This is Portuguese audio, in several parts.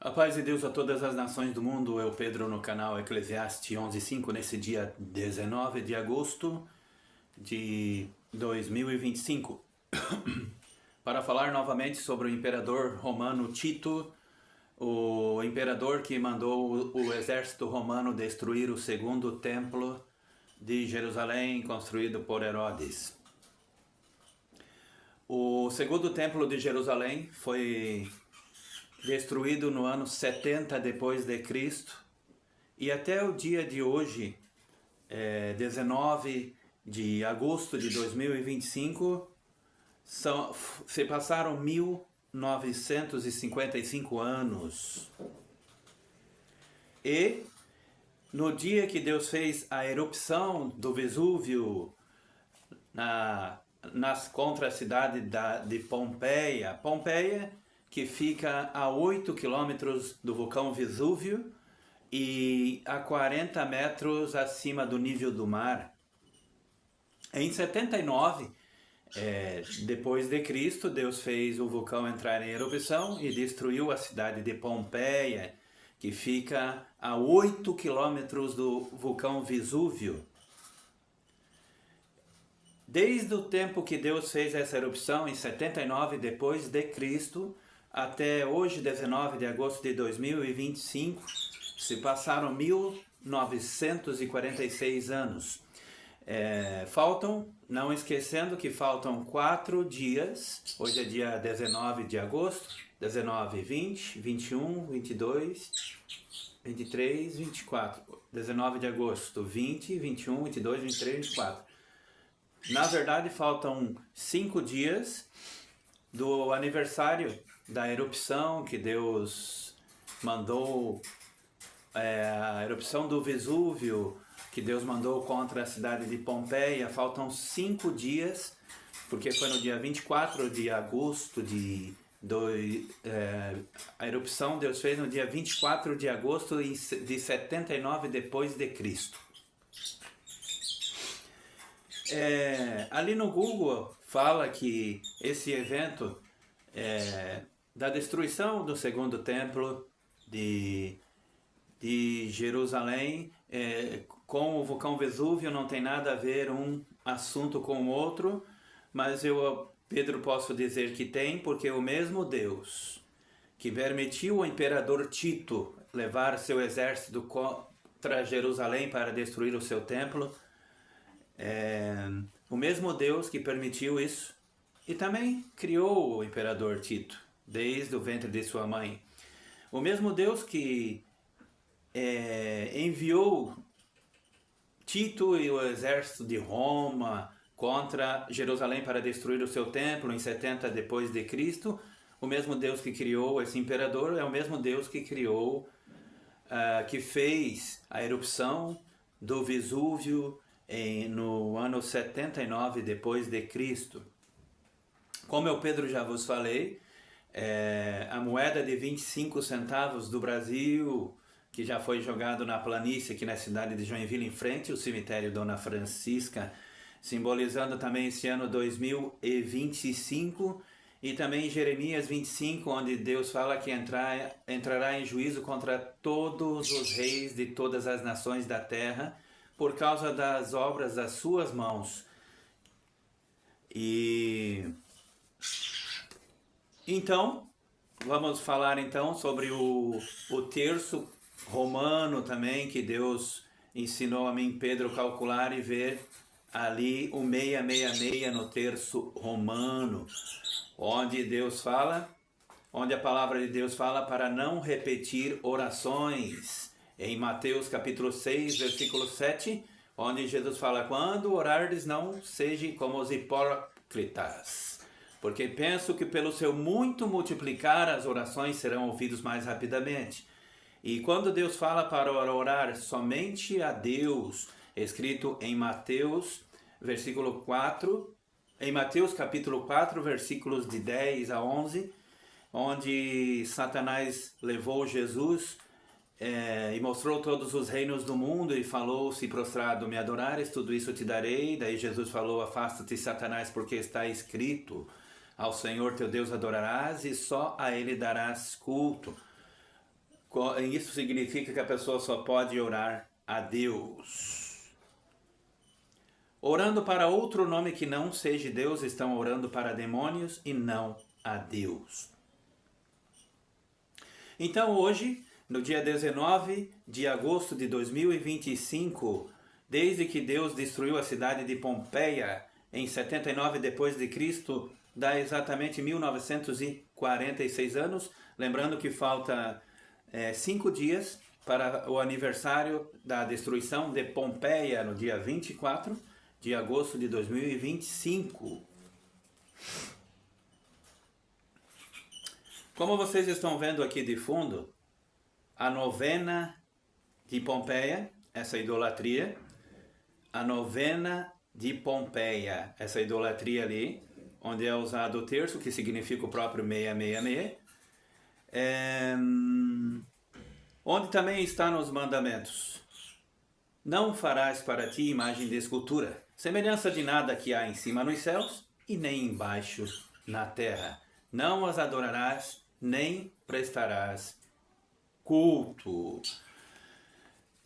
A paz de Deus a todas as nações do mundo, eu Pedro no canal Eclesiastes 11:5 nesse dia 19 de agosto de 2025 para falar novamente sobre o imperador romano Tito, o imperador que mandou o exército romano destruir o segundo templo de Jerusalém construído por Herodes. O segundo templo de Jerusalém foi destruído no ano 70 depois de Cristo, e até o dia de hoje, 19 de agosto de 2025, se passaram 1955 anos. E no dia que Deus fez a erupção do Vesúvio contra a cidade de Pompeia, que fica a 8 quilômetros do vulcão Vesúvio e a 40 metros acima do nível do mar. Em 79, depois de Cristo, Deus fez o vulcão entrar em erupção e destruiu a cidade de Pompeia, que fica a 8 quilômetros do vulcão Vesúvio. Desde o tempo que Deus fez essa erupção, em 79 depois de Cristo, até hoje, 19 de agosto de 2025, se passaram 1946 anos. Não esquecendo que faltam 4 dias, hoje é dia 19 de agosto, 19, 20, 21, 22, 23, 24, 19 de agosto, 20, 21, 22, 23, 24. Na verdade, faltam 5 dias do aniversário da erupção que Deus mandou, a erupção do Vesúvio, que Deus mandou contra a cidade de Pompeia. Faltam 5 dias, porque foi no dia 24 de agosto a erupção Deus fez no dia 24 de agosto de 79 depois de Cristo. Ali no Google fala que esse evento da destruição do segundo templo de Jerusalém com o vulcão Vesúvio não tem nada a ver um assunto com o outro, mas Pedro, posso dizer que tem, porque o mesmo Deus que permitiu o imperador Tito levar seu exército contra Jerusalém para destruir o seu templo, o mesmo Deus que permitiu isso e também criou o imperador Tito desde o ventre de sua mãe. O mesmo Deus que enviou Tito e o exército de Roma contra Jerusalém para destruir o seu templo em 70 depois de Cristo, o mesmo Deus que criou esse imperador é o mesmo Deus que criou, que fez a erupção do Vesúvio no ano 79 depois de Cristo. Como eu, Pedro, já vos falei, a moeda de 25 centavos do Brasil, que já foi jogado na planície aqui na cidade de Joinville, em frente ao cemitério Dona Francisca, simbolizando também esse ano 2025, e também Jeremias 25, onde Deus fala que entrará em juízo contra todos os reis de todas as nações da terra, por causa das obras das suas mãos. Então, vamos falar então sobre o terço romano também, que Deus ensinou a mim, Pedro, calcular e ver ali o 666 no terço romano, onde a palavra de Deus fala para não repetir orações. Em Mateus capítulo 6, versículo 7, onde Jesus fala: quando orardes, não sejam como os hipócritas, porque penso que pelo seu muito multiplicar as orações serão ouvidas mais rapidamente. E quando Deus fala para orar somente a Deus, escrito em Mateus capítulo 4, versículos de 10 a 11, onde Satanás levou Jesus e mostrou todos os reinos do mundo e falou: se prostrado me adorares, tudo isso te darei. Daí Jesus falou: afasta-te, Satanás, porque está escrito: ao Senhor teu Deus adorarás e só a ele darás culto. Isso significa que a pessoa só pode orar a Deus. Orando para outro nome que não seja Deus, estão orando para demônios e não a Deus. Então hoje, no dia 19 de agosto de 2025, desde que Deus destruiu a cidade de Pompeia em 79 depois de Cristo, dá exatamente 1946 anos, lembrando que falta 5 dias para o aniversário da destruição de Pompeia, no dia 24 de agosto de 2025. Como vocês estão vendo aqui de fundo, a novena de Pompeia, essa idolatria, a novena de Pompeia, essa idolatria ali, onde é usado o terço, que significa o próprio 666, onde também está nos mandamentos. Não farás para ti imagem de escultura, semelhança de nada que há em cima nos céus e nem embaixo na terra. Não as adorarás, nem prestarás culto.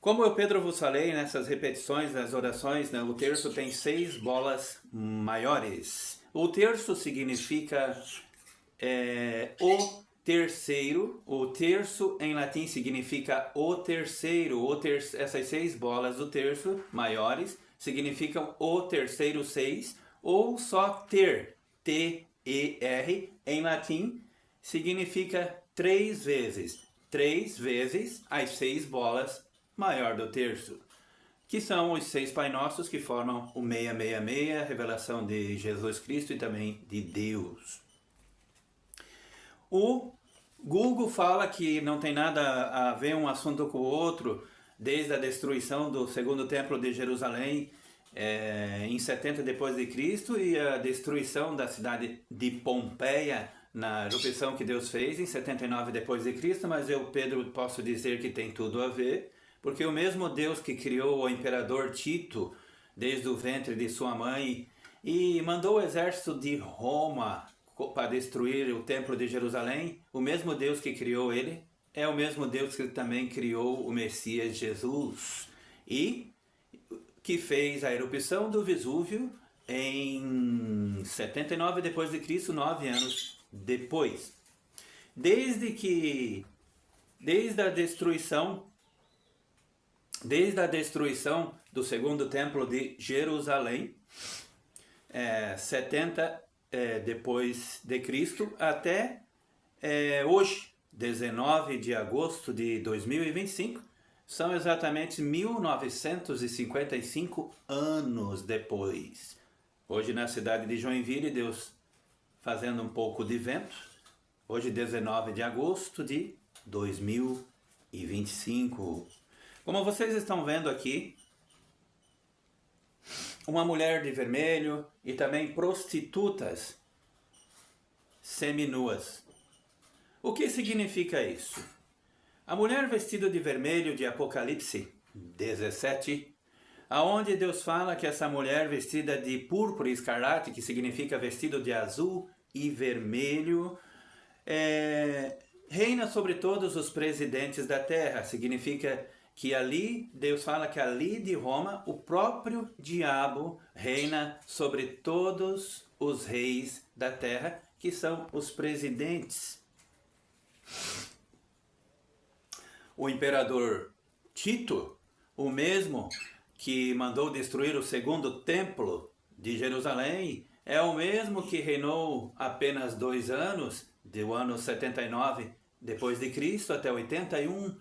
Como eu, Pedro, vos falei nessas repetições das orações, o terço tem 6 bolas maiores. O terço significa o terceiro. O terço em latim significa o terceiro. Essas 6 bolas do terço maiores significam o terceiro 6, ou só ter, T-E-R, em latim significa 3 vezes. 3 vezes as 6 bolas maior do terço, que são os 6 Pai Nossos que formam o 666, a revelação de Jesus Cristo e também de Deus. O Google fala que não tem nada a ver um assunto com o outro, desde a destruição do segundo templo de Jerusalém em 70 depois de Cristo e a destruição da cidade de Pompeia na erupção que Deus fez em 79 depois de Cristo, mas eu, Pedro, posso dizer que tem tudo a ver, porque o mesmo Deus que criou o imperador Tito desde o ventre de sua mãe e mandou o exército de Roma para destruir o templo de Jerusalém, o mesmo Deus que criou ele é o mesmo Deus que também criou o Messias Jesus e que fez a erupção do Vesúvio em 79 depois de Cristo, 9 anos depois. Desde a destruição do segundo templo de Jerusalém, 70 depois de Cristo, até hoje, 19 de agosto de 2025, são exatamente 1955 anos depois. Hoje na cidade de Joinville, Deus fazendo um pouco de vento, hoje 19 de agosto de 2025. Como vocês estão vendo aqui, uma mulher de vermelho e também prostitutas seminuas. O que significa isso? A mulher vestida de vermelho de Apocalipse 17, aonde Deus fala que essa mulher vestida de púrpura e escarlate, que significa vestido de azul e vermelho, reina sobre todos os presidentes da terra. Significa que ali, Deus fala que ali de Roma, o próprio diabo reina sobre todos os reis da terra, que são os presidentes. O imperador Tito, o mesmo que mandou destruir o segundo templo de Jerusalém, é o mesmo que reinou apenas 2 anos, do ano 79 depois de Cristo até 81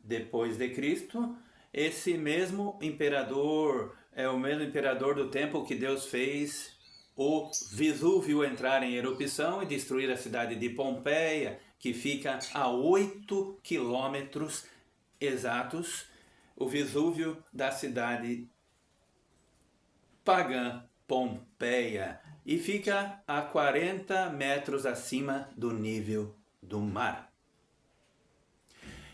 depois de Cristo. Esse mesmo imperador é o mesmo imperador do tempo que Deus fez o Vesúvio entrar em erupção e destruir a cidade de Pompeia, que fica a 8 quilômetros exatos, o Vesúvio da cidade pagã Pompeia, e fica a 40 metros acima do nível do mar.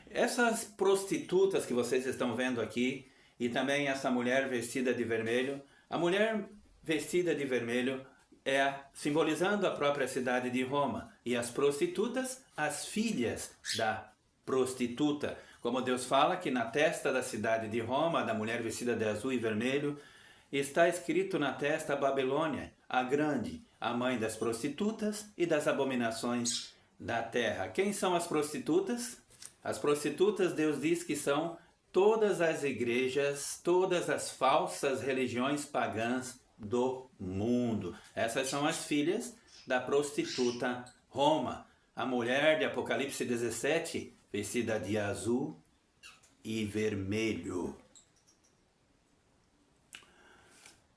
Essas prostitutas que vocês estão vendo aqui, e também essa mulher vestida de vermelho, a mulher vestida de vermelho simbolizando a própria cidade de Roma, e as prostitutas, as filhas da prostituta. Como Deus fala que na testa da cidade de Roma, da mulher vestida de azul e vermelho, está escrito na testa Babilônia, a grande, a mãe das prostitutas e das abominações da terra. Quem são as prostitutas? As prostitutas, Deus diz que são todas as igrejas, todas as falsas religiões pagãs do mundo. Essas são as filhas da prostituta Roma. A mulher de Apocalipse 17, vestida de azul e vermelho.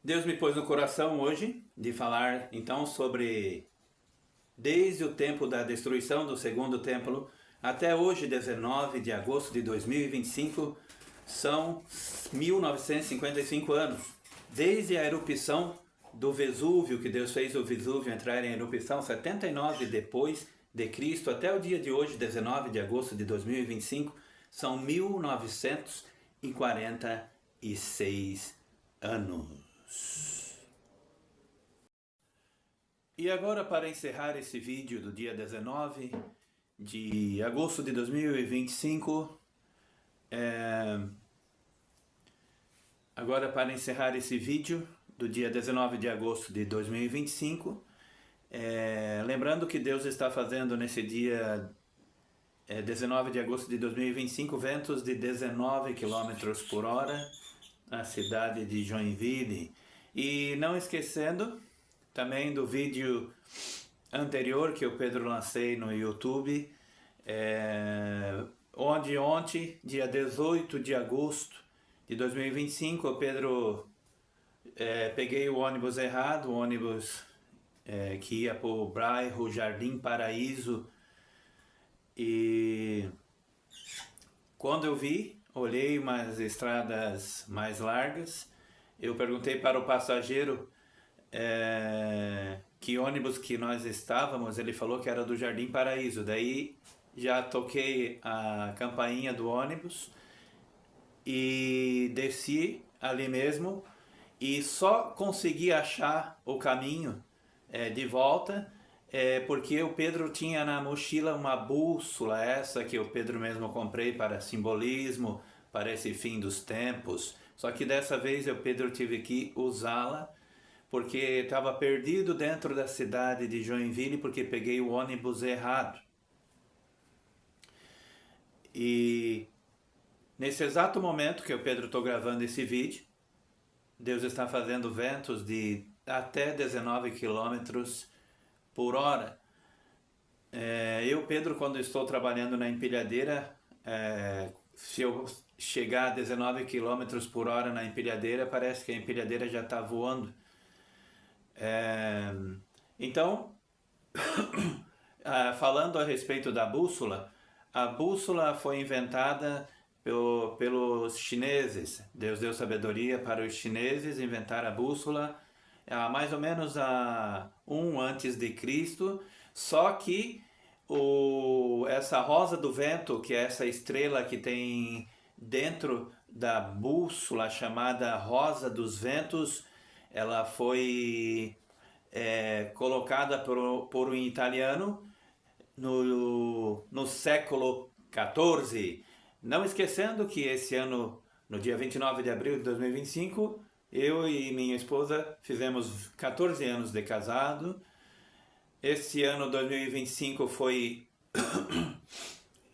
Deus me pôs no coração hoje de falar então sobre, desde o tempo da destruição do segundo templo até hoje, 19 de agosto de 2025, são 1955 anos. Desde a erupção do Vesúvio, que Deus fez o Vesúvio entrar em erupção 79 depois de Cristo, até o dia de hoje, 19 de agosto de 2025, são 1946 anos. E agora, para encerrar esse vídeo do dia 19 de agosto de 2025, agora para encerrar esse vídeo do dia 19 de agosto de 2025, lembrando que Deus está fazendo nesse dia 19 de agosto de 2025 ventos de 19 km por hora na cidade de Joinville. E não esquecendo também do vídeo anterior que o Pedro lancei no YouTube, onde ontem, dia 18 de agosto de 2025, o Pedro peguei o ônibus errado, o ônibus que ia para o bairro Jardim Paraíso, e quando eu vi, olhei umas estradas mais largas, eu perguntei para o passageiro que ônibus que nós estávamos, ele falou que era do Jardim Paraíso. Daí já toquei a campainha do ônibus e desci ali mesmo e só consegui achar o caminho de volta porque o Pedro tinha na mochila uma bússola, essa que o Pedro mesmo comprei para simbolismo, para esse fim dos tempos. Só que dessa vez o Pedro tive que usá-la porque estava perdido dentro da cidade de Joinville, porque peguei o ônibus errado. E nesse exato momento que o Pedro estou gravando esse vídeo, Deus está fazendo ventos de até 19 km por hora. Eu, Pedro, quando estou trabalhando na empilhadeira, se eu chegar a 19 km por hora na empilhadeira, parece que a empilhadeira já está voando. Então, falando a respeito da bússola, a bússola foi inventada pelos chineses. Deus deu sabedoria para os chineses inventar a bússola mais ou menos antes de Cristo. Só que essa rosa do vento, que é essa estrela que tem dentro da bússola, chamada rosa dos ventos, ela foi colocada por um italiano no século XIV. Não esquecendo que esse ano, no dia 29 de abril de 2025, eu e minha esposa fizemos 14 anos de casado. Esse ano, 2025, foi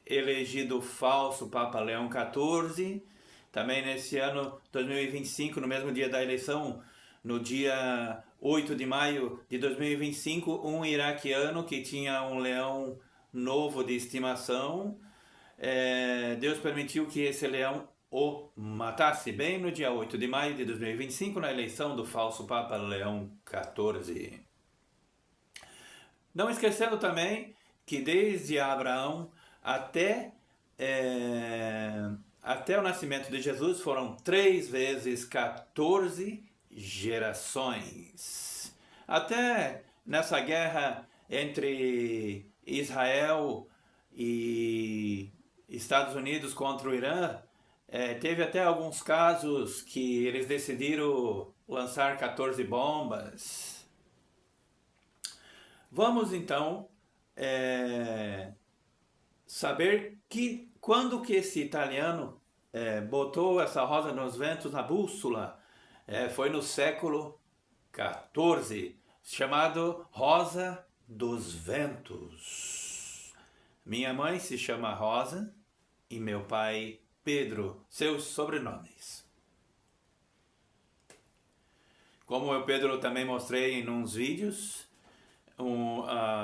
elegido o falso Papa Leão XIV. Também nesse ano, 2025, no mesmo dia da eleição, no dia 8 de maio de 2025, um iraquiano que tinha um leão novo de estimação, Deus permitiu que esse leão o matasse bem no dia 8 de maio de 2025, na eleição do falso Papa Leão XIV. Não esquecendo também que desde Abraão até o nascimento de Jesus foram 3 vezes 14 gerações. Até nessa guerra entre Israel e Estados Unidos contra o Irã, teve até alguns casos que eles decidiram lançar 14 bombas. Vamos então saber quando que esse italiano botou essa rosa nos ventos na bússola. Foi no século XIV, chamado Rosa dos Ventos. Minha mãe se chama Rosa e meu pai Pedro, seus sobrenomes. Como eu, Pedro, também mostrei em uns vídeos,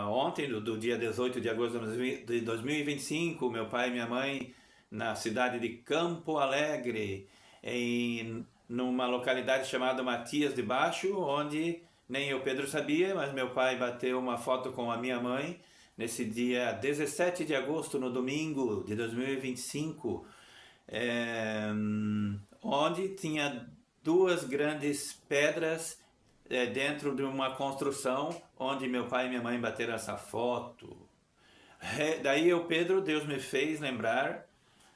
ontem, do dia 18 de agosto de 2025, meu pai e minha mãe, na cidade de Campo Alegre, numa localidade chamada Matias de Baixo, onde nem eu, Pedro, sabia, mas meu pai bateu uma foto com a minha mãe, nesse dia 17 de agosto, no domingo de 2025, onde tinha duas grandes pedras dentro de uma construção onde meu pai e minha mãe bateram essa foto. Daí eu, Pedro, Deus me fez lembrar,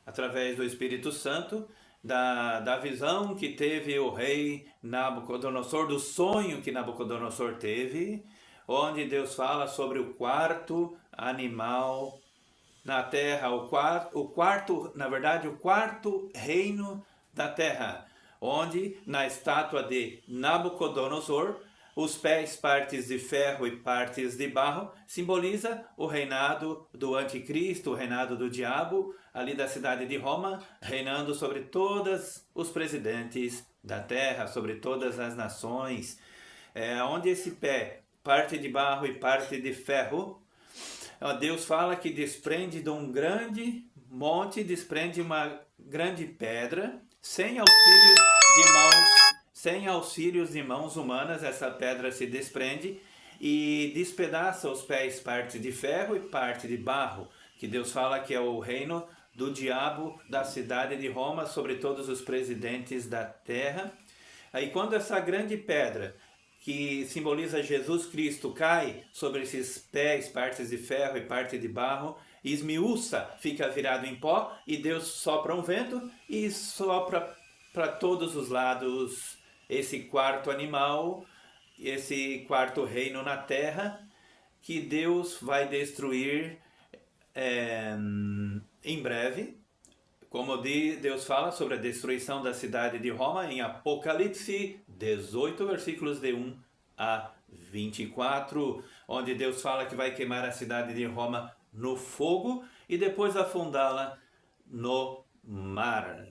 através do Espírito Santo, da visão que teve o rei Nabucodonosor, do sonho que Nabucodonosor teve, onde Deus fala sobre o quarto animal na terra, o quarto reino da terra, onde na estátua de Nabucodonosor, os pés, partes de ferro e partes de barro, simboliza o reinado do anticristo, o reinado do diabo, ali da cidade de Roma, reinando sobre todos os presidentes da terra, sobre todas as nações. Onde esse pé, parte de barro e parte de ferro, Deus fala que desprende de um grande monte, desprende uma grande pedra, sem auxílios de mãos humanas, essa pedra se desprende e despedaça os pés, parte de ferro e parte de barro, que Deus fala que é o reino do diabo da cidade de Roma sobre todos os presidentes da terra. Aí quando essa grande pedra, que simboliza Jesus Cristo, cai sobre esses pés, partes de ferro e parte de barro, esmiuça, fica virado em pó, e Deus sopra um vento e sopra para todos os lados esse quarto animal, esse quarto reino na terra, que Deus vai destruir em breve. Como Deus fala sobre a destruição da cidade de Roma em Apocalipse 18, versículos de 1 a 24, onde Deus fala que vai queimar a cidade de Roma no fogo e depois afundá-la no mar.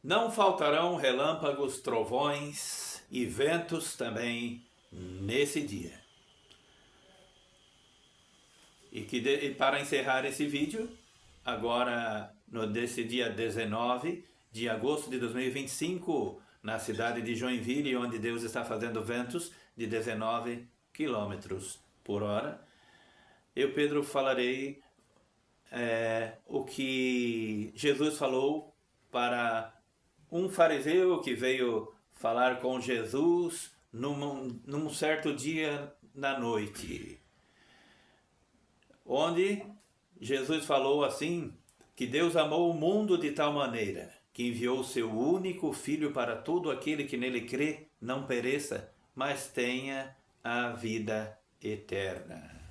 Não faltarão relâmpagos, trovões e ventos também nesse dia. E para encerrar esse vídeo, agora desse dia 19 de agosto de 2025, na cidade de Joinville, onde Deus está fazendo ventos de 19 km por hora, eu, Pedro, falarei o que Jesus falou para um fariseu que veio falar com Jesus num certo dia na noite, onde Jesus falou assim, que Deus amou o mundo de tal maneira que enviou o seu único Filho para todo aquele que nele crê não pereça, mas tenha a vida eterna.